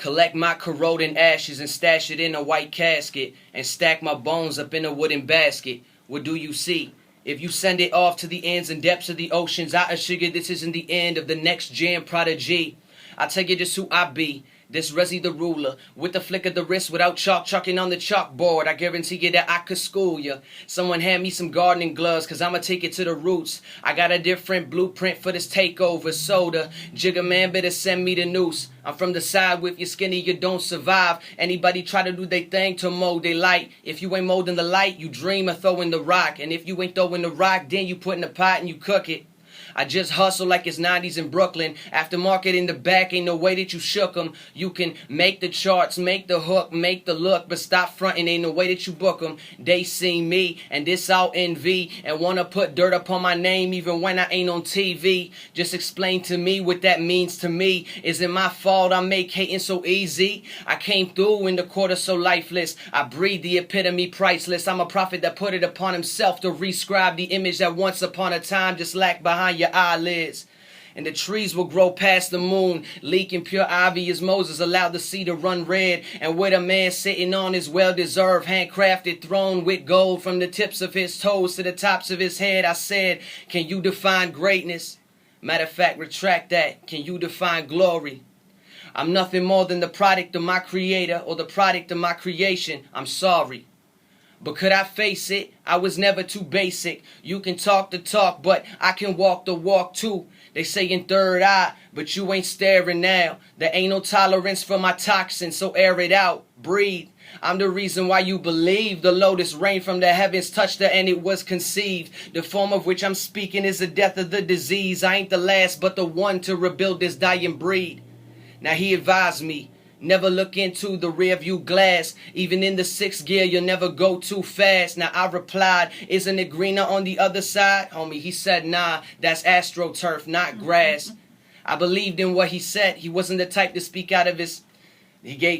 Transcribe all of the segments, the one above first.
Collect my corroding ashes and stash it in a white casket, and stack my bones up in a wooden basket. What do you see? If you send it off to the ends and depths of the oceans, I assure you this isn't the end of the next gen prodigy. I tell you just who I be. This Rezzi the ruler, with the flick of the wrist, without chalking on the chalkboard. I guarantee you that I could school you. Someone hand me some gardening gloves, cause I'ma take it to the roots. I got a different blueprint for this takeover. Soda, Jigger man better send me the noose. I'm from the side, with you skinny you don't survive. Anybody try to do they thing to mold they light. If you ain't molding the light, you dream of throwing the rock. And if you ain't throwing the rock, then you put in the pot and you cook it. I just hustle like it's 90s in Brooklyn. Aftermarket in the back, ain't no way that you shook 'em. You can make the charts, make the hook, make the look, but stop fronting, ain't no way that you book 'em. They see me, and this out envy, and wanna put dirt upon my name even when I ain't on TV. Just explain to me what that means to me. Is it my fault I make hating so easy? I came through in the quarter so lifeless. I breathe the epitome priceless. I'm a prophet that put it upon himself to rescribe the image that once upon a time just lacked behind your eyelids. And the trees will grow past the moon, leaking pure ivy as Moses allowed the sea to run red. And with a man sitting on his well-deserved handcrafted throne with gold from the tips of his toes to the tops of his head, I said, can you define greatness? Matter of fact, retract that. Can you define glory? I'm nothing more than the product of my creator or the product of my creation. I'm sorry. But could I face it? I was never too basic. You can talk the talk, but I can walk the walk too. They say in third eye, but you ain't staring now. There ain't no tolerance for my toxins, so air it out, breathe. I'm the reason why you believe the lotus rain from the heavens touched her and it was conceived. The form of which I'm speaking is the death of the disease. I ain't the last, but the one to rebuild this dying breed. Now he advised me, never look into the rearview glass. Even in the sixth gear, you'll never go too fast. Now I replied, isn't it greener on the other side? Homie, he said, nah, that's astroturf, not grass. I believed in what he said. He wasn't the type to speak out of his...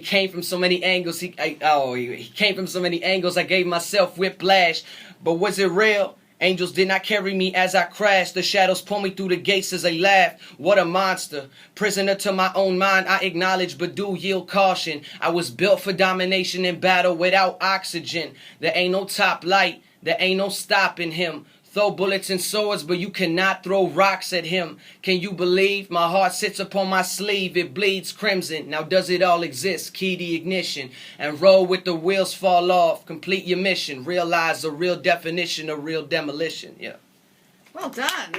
came from so many angles. He came from so many angles. I gave myself whiplash. But was it real? Angels did not carry me as I crashed. The shadows pull me through the gates as they laughed. What a monster. Prisoner to my own mind, I acknowledge but do yield caution. I was built for domination in battle without oxygen. There ain't no top light. There ain't no stopping him. Throw bullets and swords, but you cannot throw rocks at him. Can you believe? My heart sits upon my sleeve. It bleeds crimson. Now does it all exist? Key the ignition and roll with the wheels fall off. Complete your mission. Realize the real definition of real demolition. Yeah. Well done.